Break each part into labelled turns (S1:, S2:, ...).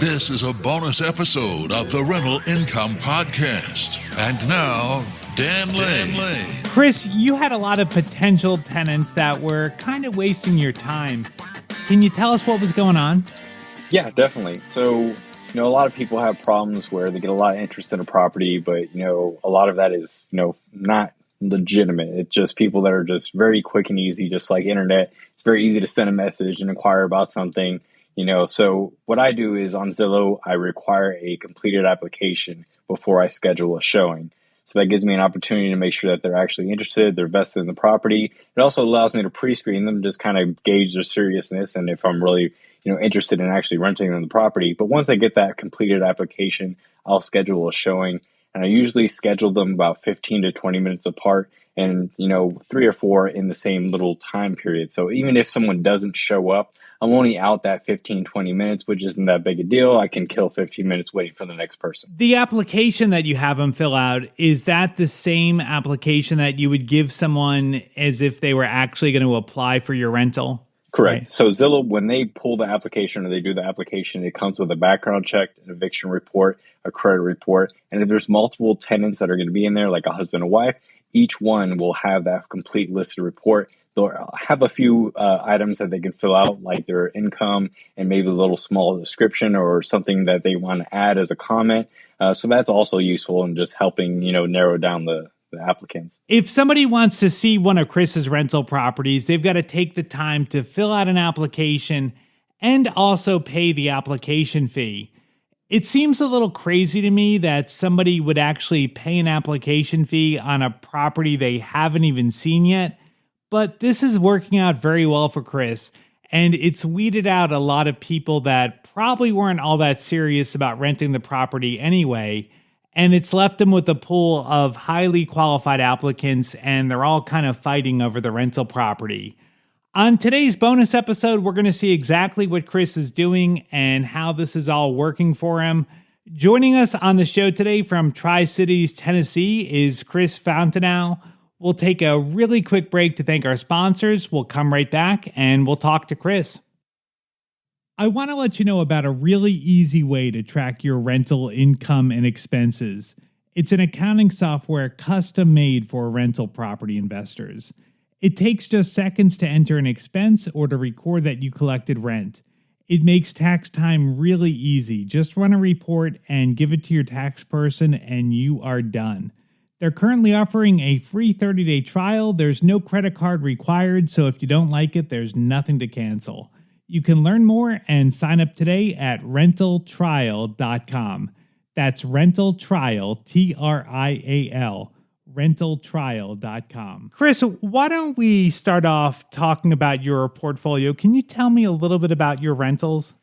S1: This is a bonus episode of the Rental Income Podcast. And now, Dan Lay.
S2: Chris, you had a lot of potential tenants that were kind of wasting your time. Can you tell us what was going on?
S3: Yeah, definitely. So, a lot of people have problems where they get a lot of interest in a property, but, a lot of that is, not legitimate. It's just people that are just very quick and easy, just like internet. It's very easy to send a message and inquire about something. So what I do is on Zillow, I require a completed application before I schedule a showing. So that gives me an opportunity to make sure that they're actually interested, they're vested in the property. It also allows me to pre-screen them, just kind of gauge their seriousness and if I'm really, interested in actually renting them the property. But once I get that completed application, I'll schedule a showing. And I usually schedule them about 15 to 20 minutes apart and, 3 or 4 in the same little time period. So even if someone doesn't show up, I'm only out that 15, 20 minutes, which isn't that big a deal. I can kill 15 minutes waiting for the next person.
S2: The application that you have them fill out, is that the same application that you would give someone as if they were actually going to apply for your rental?
S3: Correct.
S2: Right.
S3: So Zillow, when they pull the application or they do the application, it comes with a background check, an eviction report, a credit report. And if there's multiple tenants that are going to be in there, like a husband and wife, each one will have that complete listed report. They'll have a few items that they can fill out, like their income and maybe a little small description or something that they want to add as a comment. So that's also useful in just helping, narrow down the applicants.
S2: If somebody wants to see one of Chris's rental properties, they've got to take the time to fill out an application and also pay the application fee. It seems a little crazy to me that somebody would actually pay an application fee on a property they haven't even seen yet. But this is working out very well for Chris, and it's weeded out a lot of people that probably weren't all that serious about renting the property anyway, and it's left them with a pool of highly qualified applicants, and they're all kind of fighting over the rental property. On today's bonus episode, we're going to see exactly what Chris is doing and how this is all working for him. Joining us on the show today from Tri-Cities, Tennessee is Chris Fountainow. We'll take a really quick break to thank our sponsors. We'll come right back and we'll talk to Chris. I want to let you know about a really easy way to track your rental income and expenses. It's an accounting software custom made for rental property investors. It takes just seconds to enter an expense or to record that you collected rent. It makes tax time really easy. Just run a report and give it to your tax person and you are done. They're currently offering a free 30-day trial. There's no credit card required, so if you don't like it, there's nothing to cancel. You can learn more and sign up today at rentaltrial.com. That's rentaltrial, T-R-I-A-L, rentaltrial.com. Chris, why don't we start off talking about your portfolio? Can you tell me a little bit about your rentals?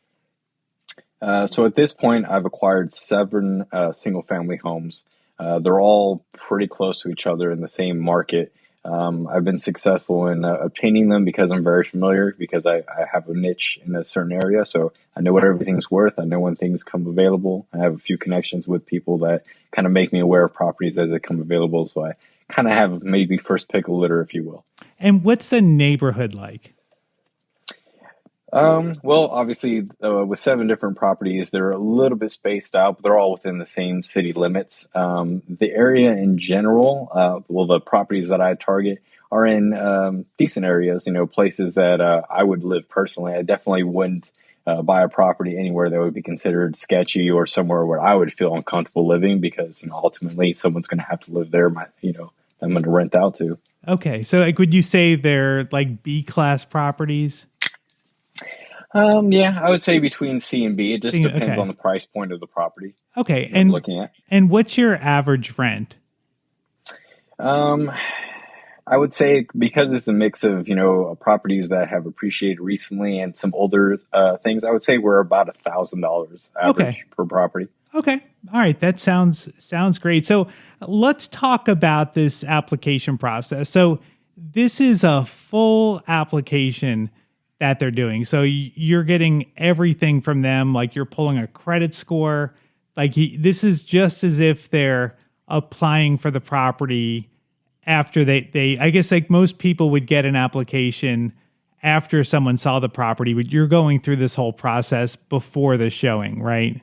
S3: So at this point, I've acquired 7 single-family homes. They're all pretty close to each other in the same market. I've been successful in obtaining them because I'm very familiar, because I have a niche in a certain area. So I know what everything's worth. I know when things come available. I have a few connections with people that kind of make me aware of properties as they come available. So I kind of have maybe first pick of litter, if you will.
S2: And what's the neighborhood like?
S3: Well, obviously, with 7 different properties, they're a little bit spaced out, but they're all within the same city limits. The area in general, the properties that I target are in decent areas, places that I would live personally. I definitely wouldn't buy a property anywhere that would be considered sketchy or somewhere where I would feel uncomfortable living, because, ultimately someone's going to have to live there, I'm going to rent out to.
S2: Okay. So would you say they're like B-class properties?
S3: Yeah, I would say between C and B. It just depends on the price point of the property.
S2: Okay,
S3: I'm looking at.
S2: And what's your average rent?
S3: I would say, because it's a mix of properties that have appreciated recently and some older things, I would say we're about $1,000 average per property.
S2: Okay, all right, that sounds great. So let's talk about this application process. So this is a full application that they're doing. So you're getting everything from them, like you're pulling a credit score. Like this is just as if they're applying for the property after they I guess like most people would get an application after someone saw the property, but you're going through this whole process before the showing, right?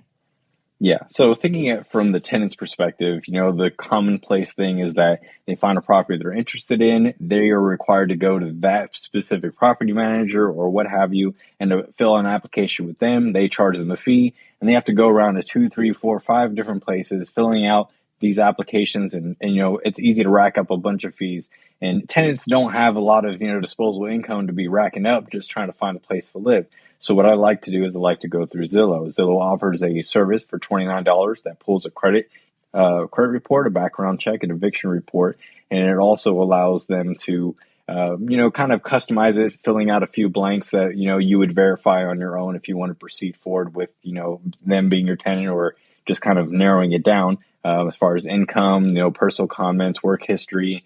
S3: Yeah. So thinking it from the tenant's perspective, the commonplace thing is that they find a property they're interested in. They are required to go to that specific property manager or what have you and to fill out an application with them. They charge them a fee and they have to go around to 2, 3, 4, 5 different places filling out these applications. And it's easy to rack up a bunch of fees. And tenants don't have a lot of, disposable income to be racking up just trying to find a place to live. So what I like to do is I like to go through Zillow. Zillow offers a service for $29 that pulls a credit report, a background check, an eviction report, and it also allows them to, kind of customize it, filling out a few blanks that you would verify on your own if you want to proceed forward with them being your tenant, or just kind of narrowing it down. As far as income, personal comments, work history,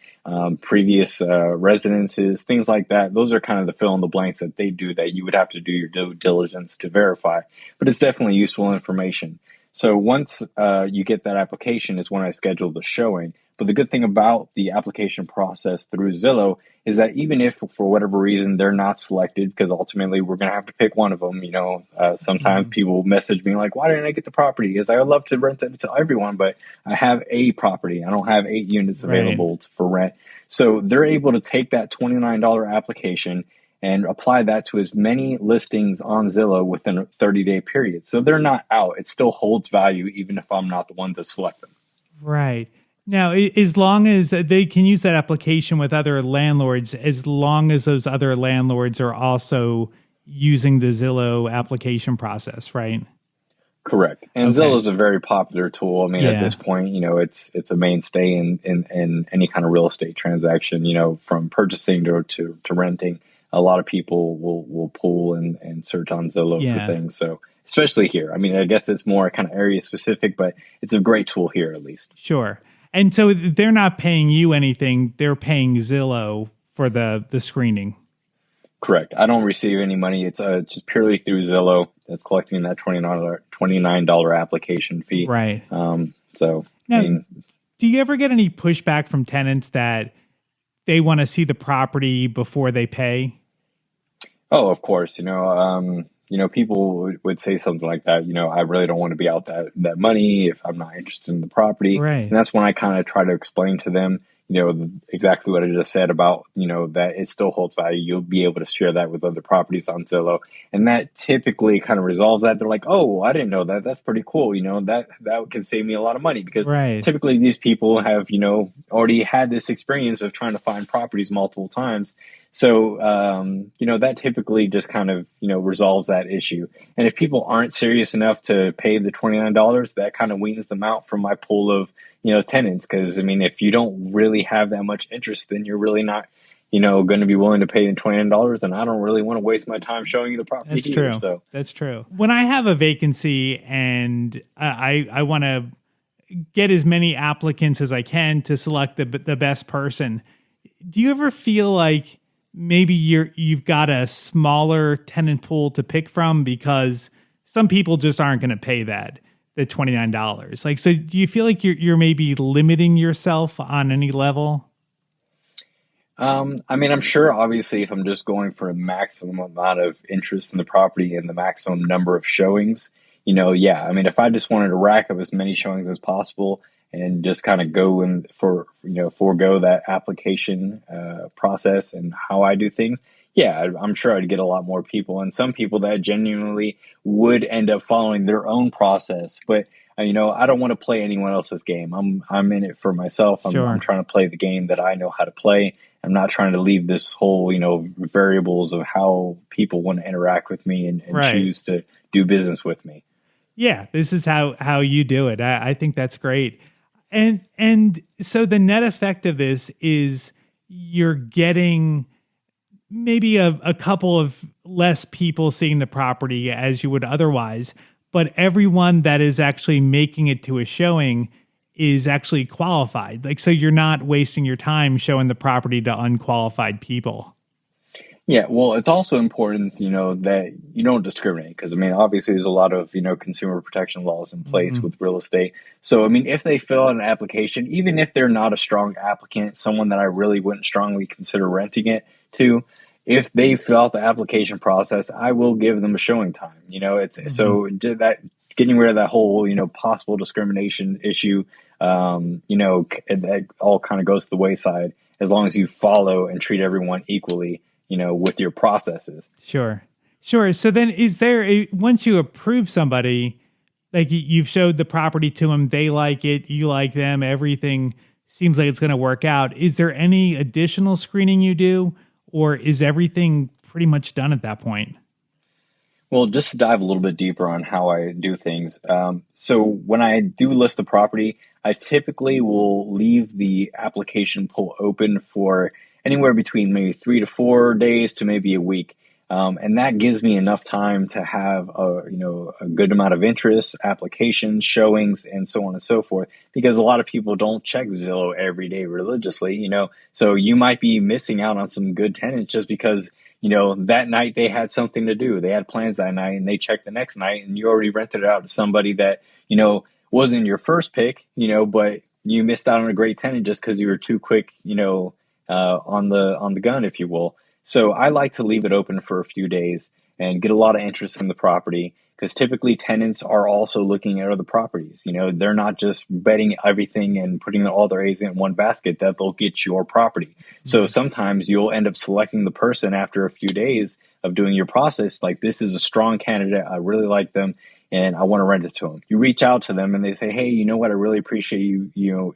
S3: previous residences, things like that. Those are kind of the fill in the blanks that they do that you would have to do your due diligence to verify. But it's definitely useful information. So once you get that application is when I schedule the showing. But the good thing about the application process through Zillow is that even if for whatever reason they're not selected, because ultimately we're going to have to pick one of them, sometimes people message me like, why didn't I get the property? Because I would love to rent it to everyone, but I have a property. I don't have 8 units available for rent. So they're able to take that $29 application and apply that to as many listings on Zillow within a 30-day period. So they're not out. It still holds value even if I'm not the one to select them.
S2: Right. Now, as long as they can use that application with other landlords, as long as those other landlords are also using the Zillow application process, right?
S3: Correct. And Zillow is a very popular tool. I mean, at this point, it's a mainstay in any kind of real estate transaction, from purchasing to renting. A lot of people will pull and search on Zillow for things. So especially here, I mean, I guess it's more kind of area specific, but it's a great tool here at least.
S2: Sure. And so they're not paying you anything. They're paying Zillow for the screening.
S3: Correct. I don't receive any money. It's just purely through Zillow that's collecting that $29 application fee.
S2: Right.
S3: So
S2: now, do you ever get any pushback from tenants that they want to see the property before they pay?
S3: Oh, of course. People would say something like that. I really don't want to be out that money if I'm not interested in the property.
S2: Right.
S3: And that's when I kind of try to explain to them, exactly what I just said about, that it still holds value. You'll be able to share that with other properties on Zillow. And that typically kind of resolves that. They're like, oh, I didn't know that. That's pretty cool. that can save me a lot of money because typically these people have, already had this experience of trying to find properties multiple times. So, that typically just kind of, resolves that issue. And if people aren't serious enough to pay the $29, that kind of weans them out from my pool of, tenants. Because, I mean, if you don't really have that much interest, then you're really not, going to be willing to pay the $29. And I don't really want to waste my time showing you the property.
S2: That's true.
S3: So
S2: that's true. When I have a vacancy and I want to get as many applicants as I can to select the best person, do you ever feel like maybe you've got a smaller tenant pool to pick from because some people just aren't going to pay the $29? Like, so do you feel like you're maybe limiting yourself on any level?
S3: I mean, I'm sure obviously if I'm just going for a maximum amount of interest in the property and the maximum number of showings, I mean, if I just wanted to rack up as many showings as possible and just kind of go and forego that application process and how I do things, I'm sure I'd get a lot more people, and some people that genuinely would end up following their own process. But I don't want to play anyone else's game. I'm in it for myself. I'm trying to play the game that I know how to play. I'm not trying to leave this whole variables of how people want to interact with me and choose to do business with me.
S2: Yeah, this is how you do it. I think that's great. And so the net effect of this is you're getting maybe a couple of less people seeing the property as you would otherwise, but everyone that is actually making it to a showing is actually qualified. Like, so you're not wasting your time showing the property to unqualified people.
S3: Yeah, well, it's also important, that you don't discriminate because, I mean, obviously there's a lot of, consumer protection laws in place with real estate. So, I mean, if they fill out an application, even if they're not a strong applicant, someone that I really wouldn't strongly consider renting it to, if they fill out the application process, I will give them a showing time. It's
S2: Mhm.
S3: so that getting rid of that whole, possible discrimination issue, that all kind of goes to the wayside as long as you follow and treat everyone equally, with your processes.
S2: Sure. Sure. So then once you approve somebody, like you've showed the property to them, they like it, you like them, everything seems like it's going to work out. Is there any additional screening you do, or is everything pretty much done at that point?
S3: Well, just to dive a little bit deeper on how I do things. So when I do list the property, I typically will leave the application pool open for anywhere between maybe 3 to 4 days to maybe a week. And that gives me enough time to have a good amount of interest, applications, showings, and so on and so forth. Because a lot of people don't check Zillow every day religiously, so you might be missing out on some good tenants just because that night they had something to do. They had plans that night and they checked the next night and you already rented it out to somebody that, wasn't your first pick, but you missed out on a great tenant just because you were too quick, on the gun, if you will. So I like to leave it open for a few days and get a lot of interest in the property because typically tenants are also looking at other properties. They're not just betting everything and putting all their eggs in one basket that they'll get your property. So sometimes you'll end up selecting the person after a few days of doing your process. Like, this is a strong candidate. I really like them and I want to rent it to them. You reach out to them and they say, hey, you know what? I really appreciate your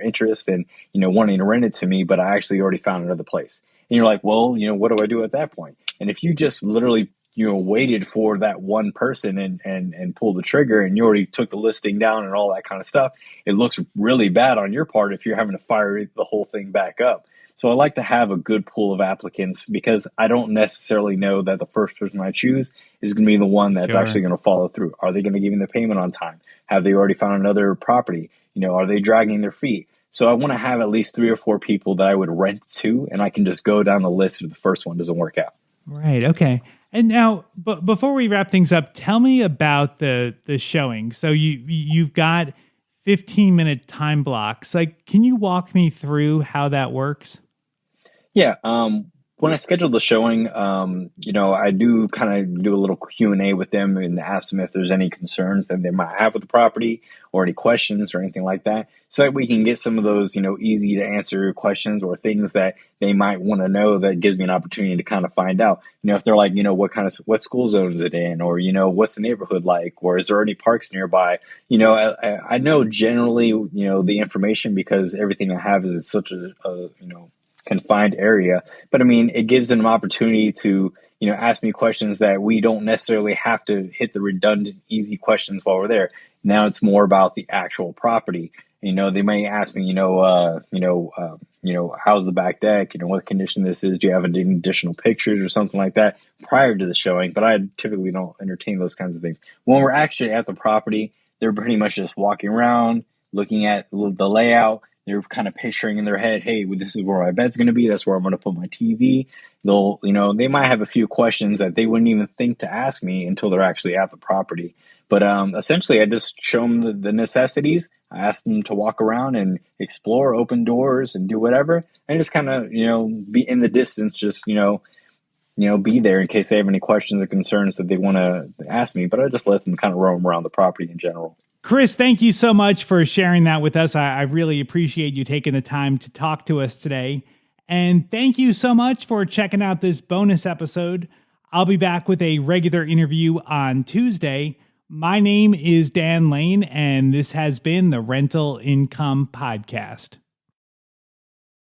S3: interest and, wanting to rent it to me, but I actually already found another place. And you're like, well, what do I do at that point? And if you just literally, waited for that one person and pulled the trigger and you already took the listing down and all that kind of stuff, it looks really bad on your part if you're having to fire the whole thing back up. So I like to have a good pool of applicants because I don't necessarily know that the first person I choose is going to be the one that's
S2: Sure.
S3: actually going to follow through. Are they going to give me the payment on time? Have they already found another property? Are they dragging their feet? So I want to have at least 3 or 4 people that I would rent to, and I can just go down the list if the first one doesn't work out.
S2: Right. Okay. And now, but before we wrap things up, tell me about the showing. So you've got 15-minute time blocks. Like, can you walk me through how that works?
S3: Yeah. When I schedule the showing, I do kind of do a little Q&A with them and ask them if there's any concerns that they might have with the property or any questions or anything like that, so that we can get some of those, easy to answer questions or things that they might want to know. That gives me an opportunity to kind of find out, if they're like, what school zone is it in, or, what's the neighborhood like, or is there any parks nearby? I know generally, the information because everything I have is in such a confined area. But I mean, it gives them an opportunity to, ask me questions that we don't necessarily have to hit the redundant, easy questions while we're there. Now it's more about the actual property. They may ask me, how's the back deck? What condition this is? Do you have any additional pictures or something like that prior to the showing? But I typically don't entertain those kinds of things. When we're actually at the property, they're pretty much just walking around, looking at the layout. They're kind of picturing in their head, hey, this is where my bed's going to be. That's where I'm going to put my TV. They might have a few questions that they wouldn't even think to ask me until they're actually at the property. But essentially, I just show them the necessities. I ask them to walk around and explore, open doors, and do whatever. And just kind of, be in the distance, just, be there in case they have any questions or concerns that they want to ask me. But I just let them kind of roam around the property in general.
S2: Chris, thank you so much for sharing that with us. I really appreciate you taking the time to talk to us today. And thank you so much for checking out this bonus episode. I'll be back with a regular interview on Tuesday. My name is Dan Lane, and this has been the Rental Income Podcast.